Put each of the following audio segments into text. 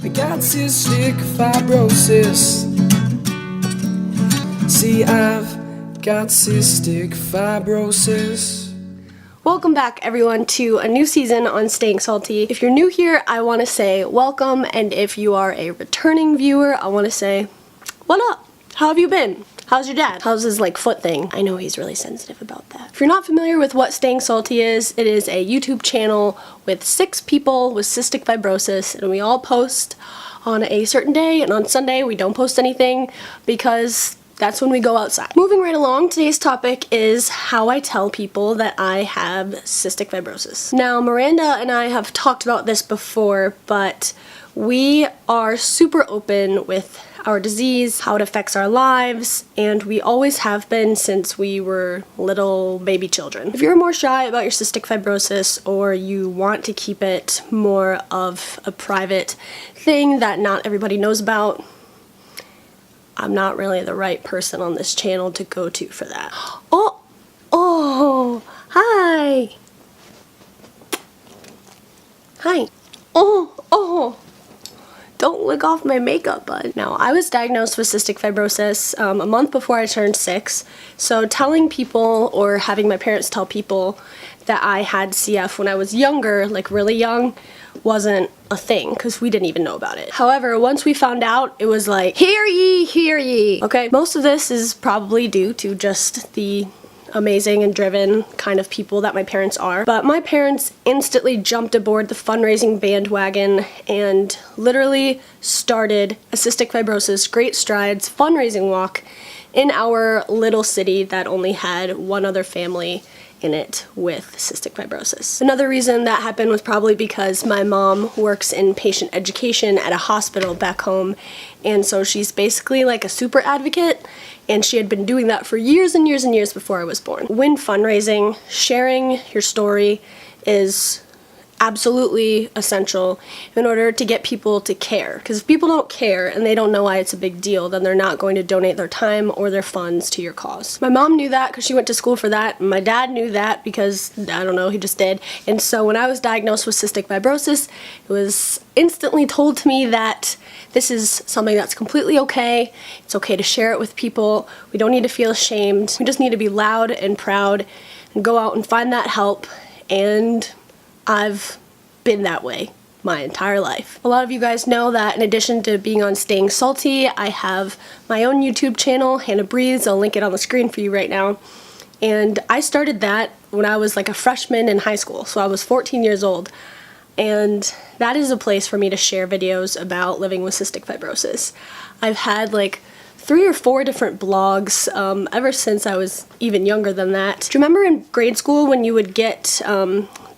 I got cystic fibrosis. See, I've got cystic fibrosis. Welcome back, everyone, to a new season on Staying Salty. If you're new here, I want to say welcome, and if you are a returning viewer, I want to say, what up? How have you been? How's your dad? How's his foot thing? I know he's really sensitive about that. If you're not familiar with what Staying Salty is, it is a YouTube channel with 6 people with cystic fibrosis, and we all post on a certain day, and on Sunday we don't post anything because that's when we go outside. Moving right along, today's topic is how I tell people that I have cystic fibrosis. Now, Miranda and I have talked about this before, but we are super open with our disease, how it affects our lives, and we always have been since we were little baby children. If you're more shy about your cystic fibrosis or you want to keep it more of a private thing that not everybody knows about, I'm not really the right person on this channel to go to for that. Oh, hi. Hi. Oh. Don't lick off my makeup, bud. Now, I was diagnosed with cystic fibrosis a month before I turned 6, so telling people or having my parents tell people that I had CF when I was younger, like really young, wasn't a thing because we didn't even know about it. However, once we found out, it was like, hear ye, hear ye. Okay, most of this is probably due to just the amazing and driven kind of people that my parents are. But my parents instantly jumped aboard the fundraising bandwagon and literally started a cystic fibrosis Great Strides fundraising walk in our little city that only had one other family in it with cystic fibrosis. Another reason that happened was probably because my mom works in patient education at a hospital back home, and so she's basically like a super advocate, and she had been doing that for years and years and years before I was born. When fundraising, sharing your story is absolutely essential in order to get people to care. Because if people don't care and they don't know why it's a big deal, then they're not going to donate their time or their funds to your cause. My mom knew that because she went to school for that, and my dad knew that because, I don't know, he just did. And so when I was diagnosed with cystic fibrosis, it was instantly told to me that this is something that's completely okay. It's okay to share it with people. We don't need to feel ashamed. We just need to be loud and proud and go out and find that help. And I've been that way my entire life. A lot of you guys know that in addition to being on Staying Salty, I have my own YouTube channel, Hannah Breathes. I'll link it on the screen for you right now. And I started that when I was like a freshman in high school, so I was 14 years old. And that is a place for me to share videos about living with cystic fibrosis. I've had like 3 or 4 different blogs ever since I was even younger than that. Do you remember in grade school when you would get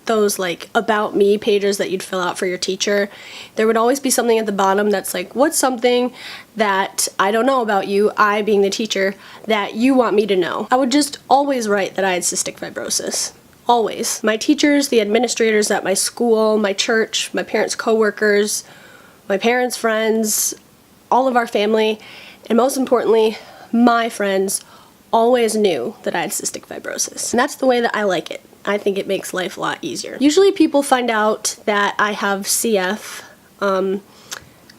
those like about me pages that you'd fill out for your teacher? There would always be something at the bottom that's like, what's something that I don't know about you, I being the teacher, that you want me to know? I would just always write that I had cystic fibrosis. Always. My teachers, the administrators at my school, my church, my parents' coworkers, my parents' friends, all of our family, and most importantly, my friends always knew that I had cystic fibrosis. And that's the way that I like it. I think it makes life a lot easier. Usually people find out that I have CF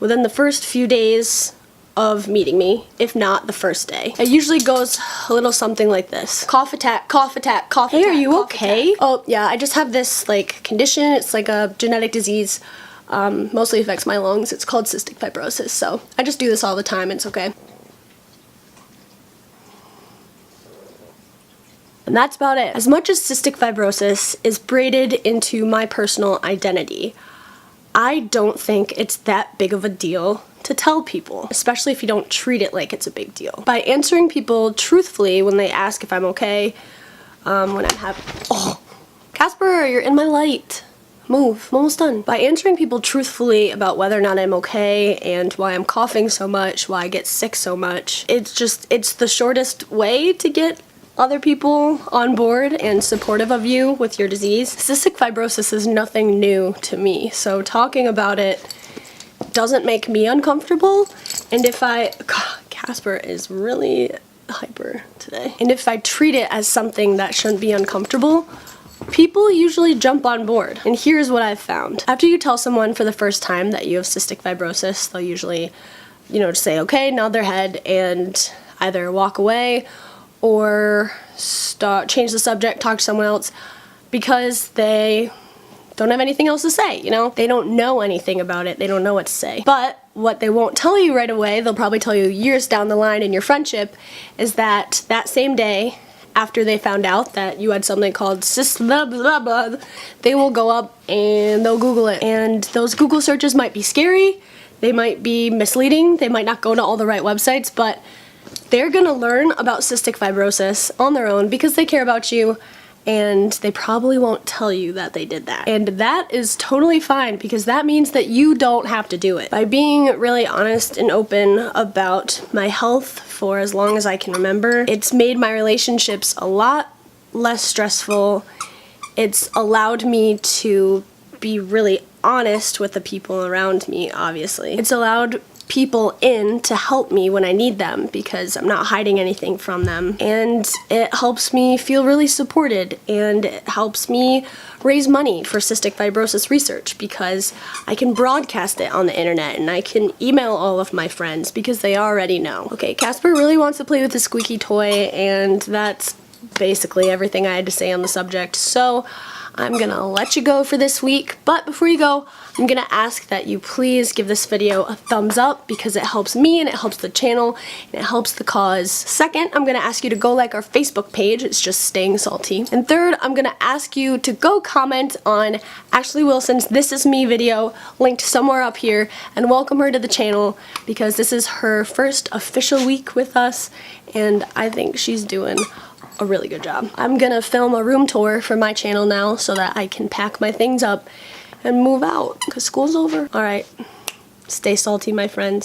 within the first few days of meeting me, if not the first day. It usually goes a little something like this. Cough attack, cough attack, cough attack. Hey, are you okay? Oh, yeah, I just have this like condition. It's like a genetic disease. Mostly affects my lungs. It's called cystic fibrosis, so I just do this all the time. It's okay. And that's about it. As much as cystic fibrosis is braided into my personal identity, I don't think it's that big of a deal to tell people, especially if you don't treat it like it's a big deal. By answering people truthfully when they ask if I'm okay, when I'm oh, Casper, you're in my light. Move, I'm almost done. By answering people truthfully about whether or not I'm okay and why I'm coughing so much, why I get sick so much, it's the shortest way to get other people on board and supportive of you with your disease. Cystic fibrosis is nothing new to me, so talking about it doesn't make me uncomfortable. And if Casper is really hyper today. And if I treat it as something that shouldn't be uncomfortable, people usually jump on board. And here's what I've found. After you tell someone for the first time that you have cystic fibrosis, they'll usually, just say, okay, nod their head and either walk away or change the subject, talk to someone else, because they don't have anything else to say, They don't know anything about it. They don't know what to say. But what they won't tell you right away, they'll probably tell you years down the line in your friendship, is that same day, after they found out that you had something called cyst blah blah blah, they will go up and they'll Google it. And those Google searches might be scary, they might be misleading, they might not go to all the right websites, but they're gonna learn about cystic fibrosis on their own because they care about you, and they probably won't tell you that they did that. And that is totally fine, because that means that you don't have to do it. By being really honest and open about my health for as long as I can remember, it's made my relationships a lot less stressful. It's allowed me to be really honest with the people around me, obviously. It's allowed people in to help me when I need them, because I'm not hiding anything from them, and it helps me feel really supported, and it helps me raise money for cystic fibrosis research because I can broadcast it on the internet and I can email all of my friends because they already know. Okay, Casper really wants to play with the squeaky toy, and that's basically everything I had to say on the subject, so I'm gonna let you go for this week. But before you go, I'm gonna ask that you please give this video a thumbs up, because it helps me and it helps the channel and it helps the cause. Second, I'm gonna ask you to go like our Facebook page, it's just Staying Salty. And third, I'm gonna ask you to go comment on Ashley Wilson's This Is Me video, linked somewhere up here, and welcome her to the channel, because this is her first official week with us, and I think she's doing a really good job. I'm gonna film a room tour for my channel now so that I can pack my things up and move out because school's over. Alright, stay salty, my friends.